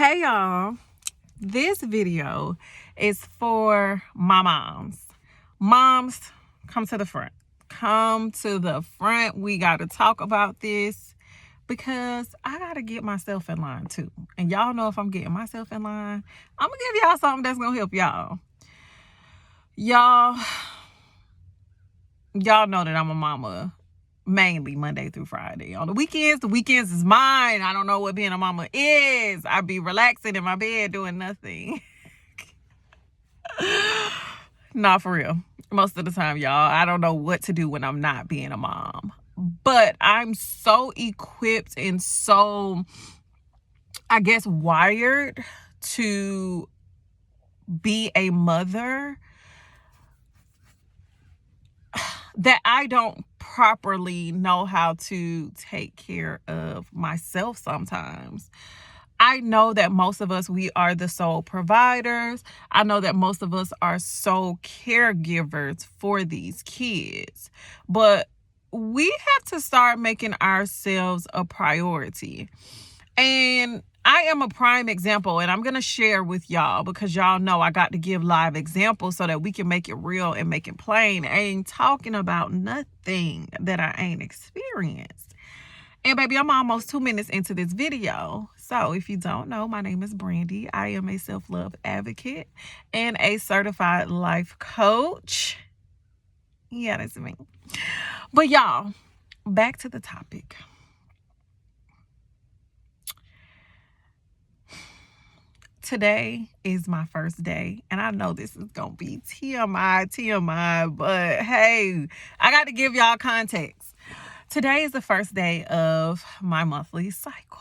Hey y'all, this video is for my moms. Moms, come to the front. Come to the front. We got to talk about this because I got to get myself in line too. And y'all know if I'm getting myself in line, I'm going to give y'all something that's going to help y'all. Y'all know that I'm a mama mainly Monday through Friday. On the weekends is mine. I don't know what being a mama is. I be relaxing in my bed doing nothing. Not for real. Most of the time, y'all, I don't know what to do when I'm not being a mom. But I'm so equipped and so, I guess, wired to be a mother that I don't properly know how to take care of myself sometimes. I know that most of us, we are the sole providers. I know that most of us are sole caregivers for these kids. But we have to start making ourselves a priority. And I am a prime example, and I'm going to share with y'all because y'all know I got to give live examples so that we can make it real and make it plain. I ain't talking about nothing that I ain't experienced. And baby, I'm almost 2 minutes into this video. So if you don't know, my name is Brandy. I am a self-love advocate and a certified life coach. Yeah, that's me. But y'all, back to the topic. Today is my first day, and I know this is gonna be TMI, but hey, I got to give y'all context. Today is the first day of my monthly cycle.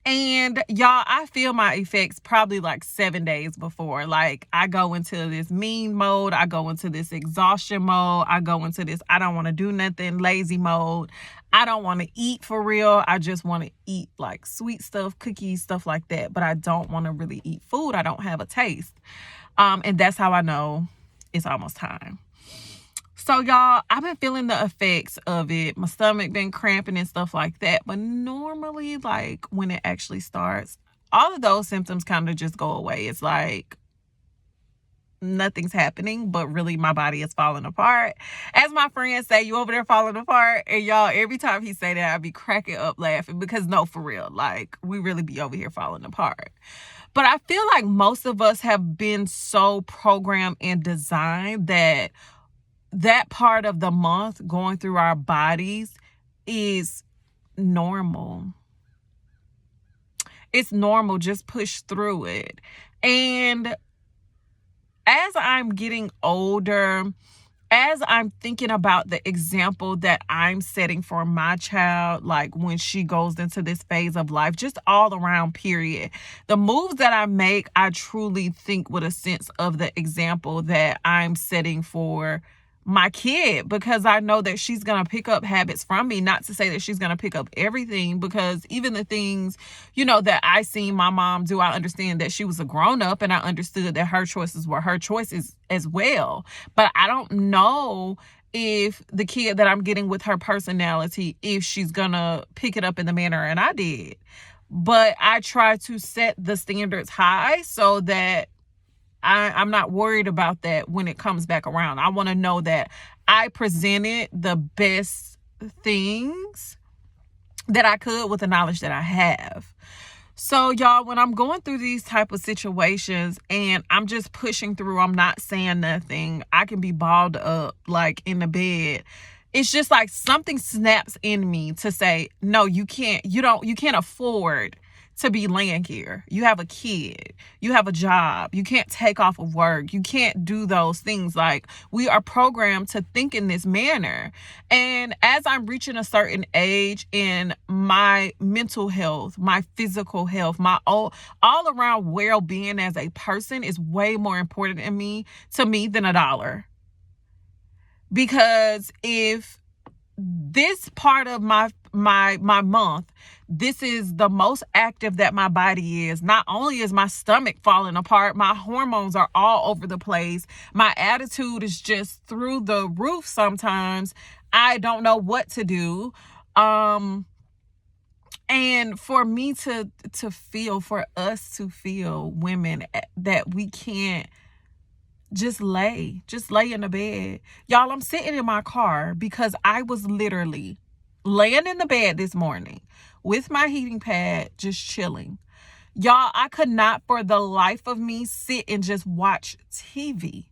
And y'all, I feel my effects probably like 7 days before. Like, I go into this mean mode. I go into this exhaustion mode. I go into this I don't want to do nothing lazy mode. I don't want to eat for real. I just want to eat like sweet stuff, cookies, stuff like that. But I don't want to really eat food. I don't have a taste. And that's how I know it's almost time. So y'all, I've been feeling the effects of it. My stomach been cramping and stuff like that. But normally, like when it actually starts, all of those symptoms kind of just go away. It's like nothing's happening, but really my body is falling apart. As my friends say, you over there falling apart. And y'all, every time he say that, I be cracking up laughing because no, for real, like we really be over here falling apart. But I feel like most of us have been so programmed and designed that part of the month going through our bodies is normal. It's normal. Just push through it. And as I'm getting older, as I'm thinking about the example that I'm setting for my child, like when she goes into this phase of life, just all around, period, the moves that I make, I truly think with a sense of the example that I'm setting for my kid, because I know that she's going to pick up habits from me. Not to say that she's going to pick up everything, because even the things, that I seen my mom do, I understand that she was a grown up and I understood that her choices were her choices as well. But I don't know if the kid that I'm getting with her personality, if she's going to pick it up in the manner and I did. But I try to set the standards high so that I'm not worried about that when it comes back around. I want to know that I presented the best things that I could with the knowledge that I have. So y'all, when I'm going through these type of situations and I'm just pushing through, I'm not saying nothing, I can be balled up like in the bed. It's just like something snaps in me to say, no, you can't afford to be laying here. You have a kid, you have a job, you can't take off of work, you can't do those things. Like, we are programmed to think in this manner. And as I'm reaching a certain age in my mental health, my physical health, my all around well-being as a person is way more important to me than $1. Because if this part of my month, this is the most active that my body is. Not only is my stomach falling apart, my hormones are all over the place. My attitude is just through the roof sometimes. I don't know what to do. And for me to feel, for us to feel, women, that we can't just lay in the bed. Y'all, I'm sitting in my car because I was literally laying in the bed this morning with my heating pad, just chilling. Y'all, I could not for the life of me sit and just watch TV.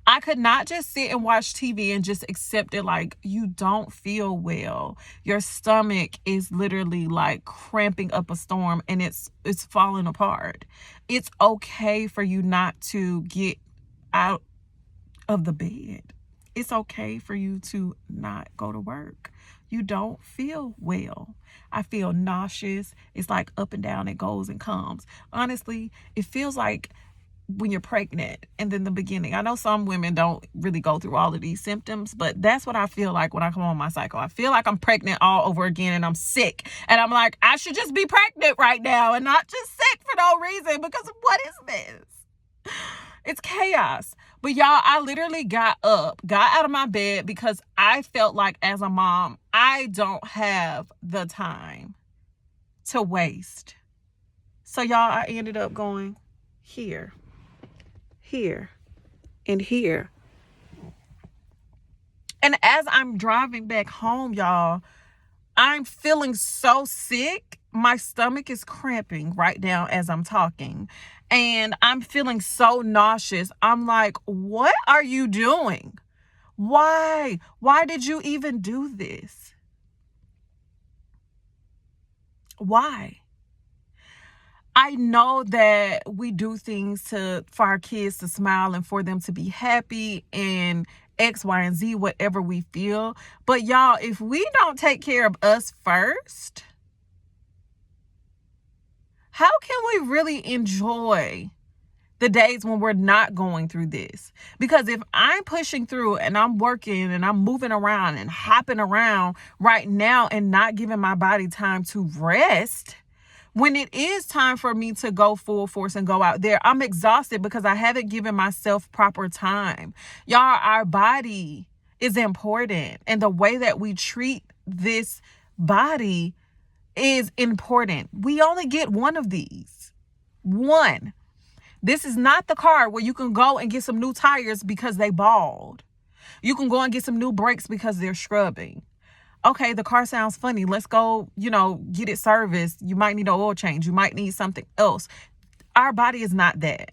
I could not just sit and watch TV and just accept it like you don't feel well. Your stomach is literally like cramping up a storm and it's falling apart. It's okay for you not to get out of the bed. It's okay for you to not go to work. You don't feel well. I feel nauseous. It's like up and down, it goes and comes. Honestly, it feels like when you're pregnant and then the beginning. I know some women don't really go through all of these symptoms, but that's what I feel like when I come on my cycle. I feel like I'm pregnant all over again and I'm sick. And I'm like, I should just be pregnant right now and not just sick for no reason, because what is this? It's chaos. But y'all, I literally got out of my bed because I felt like as a mom, I don't have the time to waste. So y'all, I ended up going here, and here. And as I'm driving back home, y'all, I'm feeling so sick. My stomach is cramping right now as I'm talking. And I'm feeling so nauseous. I'm like, what are you doing? Why? Why did you even do this? Why? I know that we do things for our kids to smile and for them to be happy and X, Y, and Z, whatever we feel. But y'all, if we don't take care of us first, how can we really enjoy the days when we're not going through this? Because if I'm pushing through and I'm working and I'm moving around and hopping around right now and not giving my body time to rest, when it is time for me to go full force and go out there, I'm exhausted because I haven't given myself proper time. Y'all, our body is important, and the way that we treat this body is important. We only get one of these. One. This is not the car where you can go and get some new tires because they bald. You can go and get some new brakes because they're scrubbing. Okay, the car sounds funny. Let's go, get it serviced. You might need an oil change. You might need something else. Our body is not that.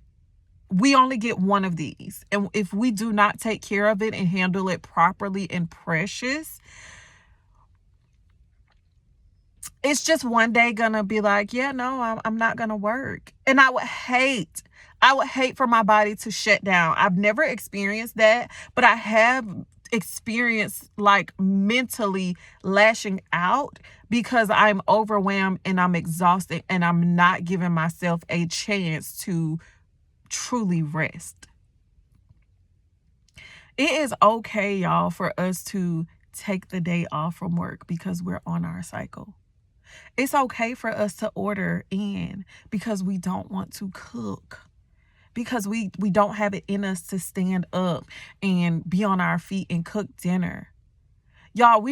We only get one of these. And if we do not take care of it and handle it properly and precious, it's just one day gonna be like, yeah, no, I'm not gonna work. And I would hate for my body to shut down. I've never experienced that, but I have experienced like mentally lashing out because I'm overwhelmed and I'm exhausted and I'm not giving myself a chance to truly rest. It is okay, y'all, for us to take the day off from work because we're on our cycle. It's okay for us to order in because we don't want to cook, because we don't have it in us to stand up and be on our feet and cook dinner. Y'all,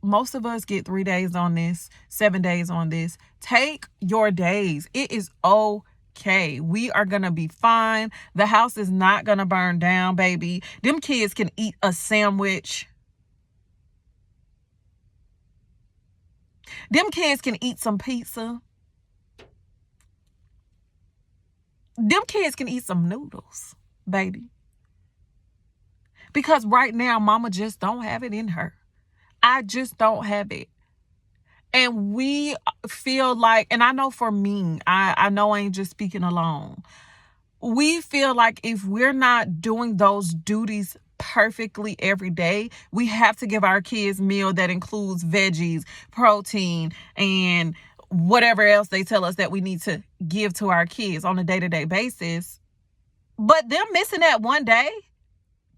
most of us get 3 days on this, 7 days on this. Take your days. It is okay. We are going to be fine. The house is not going to burn down, baby. Them kids can eat a sandwich. Them kids can eat some pizza. Them kids can eat some noodles, baby. Because right now, mama just don't have it in her. I just don't have it. And we feel like, and I know for me, I know I ain't just speaking alone. We feel like if we're not doing those duties perfectly every day, we have to give our kids meal that includes veggies, protein, and whatever else they tell us that we need to give to our kids on a day-to-day basis. But them missing that one day,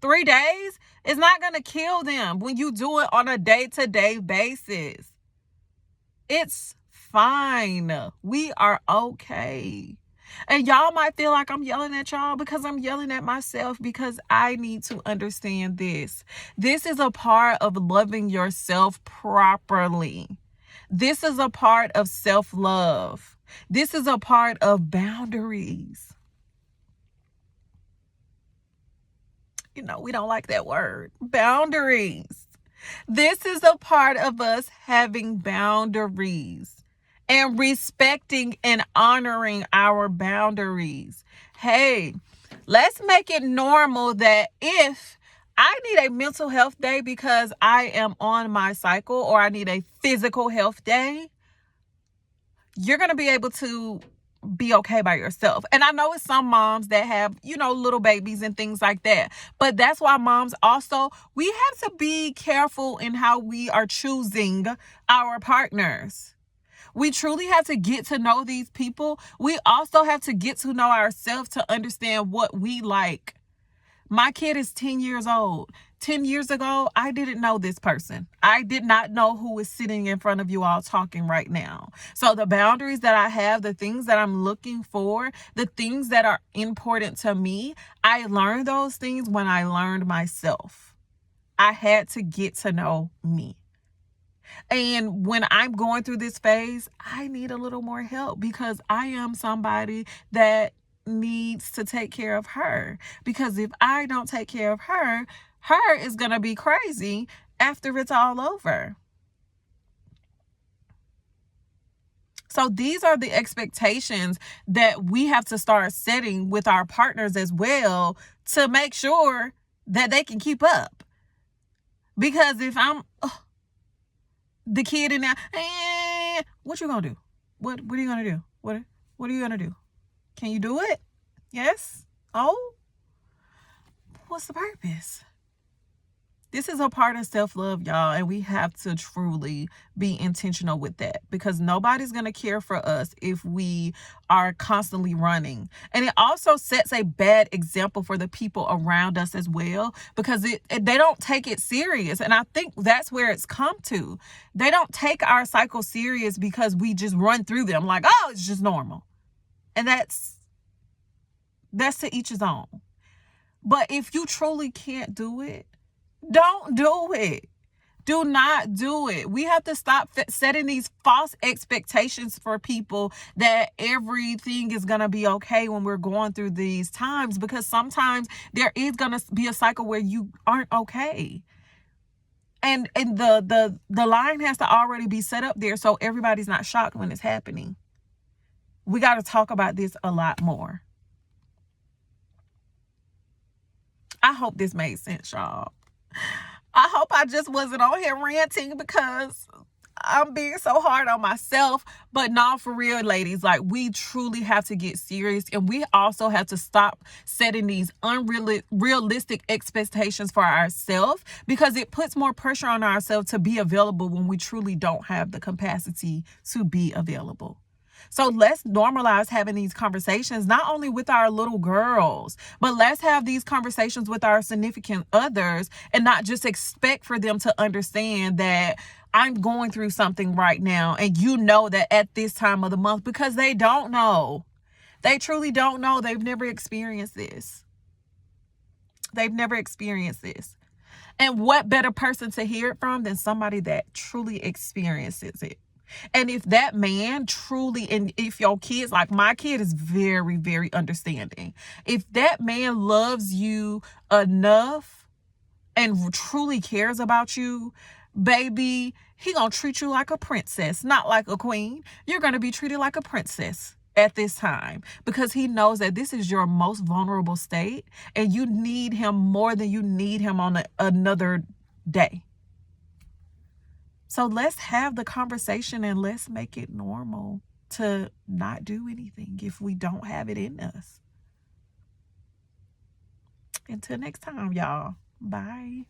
3 days, is not going to kill them when you do it on a day-to-day basis. It's fine. We are okay. And y'all might feel like I'm yelling at y'all because I'm yelling at myself, because I need to understand this. This is a part of loving yourself properly. This is a part of self-love. This is a part of boundaries. You know, we don't like that word. Boundaries. This is a part of us having boundaries and respecting and honoring our boundaries. Hey, let's make it normal that if I need a mental health day because I am on my cycle, or I need a physical health day, you're going to be able to be okay by yourself. And I know it's some moms that have, little babies and things like that. But that's why moms also, we have to be careful in how we are choosing our partners. We truly have to get to know these people. We also have to get to know ourselves to understand what we like. My kid is 10 years old. 10 years ago, I didn't know this person. I did not know who is sitting in front of you all talking right now. So the boundaries that I have, the things that I'm looking for, the things that are important to me, I learned those things when I learned myself. I had to get to know me. And when I'm going through this phase, I need a little more help because I am somebody that needs to take care of her. Because if I don't take care of her, her is going to be crazy after it's all over. So these are the expectations that we have to start setting with our partners as well to make sure that they can keep up. Because if I'm the kid in there, what you gonna do? What are you gonna do? What are you gonna do? Can you do it? Yes? Oh? What's the purpose? This is a part of self-love, y'all, and we have to truly be intentional with that because nobody's going to care for us if we are constantly running. And it also sets a bad example for the people around us as well because they don't take it serious. And I think that's where it's come to. They don't take our cycle serious because we just run through them like, oh, it's just normal. And that's to each his own. But if you truly can't do it, don't do it. Do not do it. We have to stop setting these false expectations for people that everything is going to be okay when we're going through these times, because sometimes there is going to be a cycle where you aren't okay. And the line has to already be set up there so everybody's not shocked when it's happening. We got to talk about this a lot more. I hope this made sense, y'all. I hope I just wasn't on here ranting because I'm being so hard on myself. But no, for real, ladies, like we truly have to get serious, and we also have to stop setting these unrealistic expectations for ourselves because it puts more pressure on ourselves to be available when we truly don't have the capacity to be available. So let's normalize having these conversations, not only with our little girls, but let's have these conversations with our significant others and not just expect for them to understand that I'm going through something right now. And you know that at this time of the month, because they don't know. They truly don't know. They've never experienced this. They've never experienced this. And what better person to hear it from than somebody that truly experiences it? And if that man truly, and if your kids, like my kid is very, very understanding. If that man loves you enough and truly cares about you, baby, he gonna treat you like a princess, not like a queen. You're gonna be treated like a princess at this time because he knows that this is your most vulnerable state and you need him more than you need him on another day. So let's have the conversation and let's make it normal to not do anything if we don't have it in us. Until next time, y'all. Bye.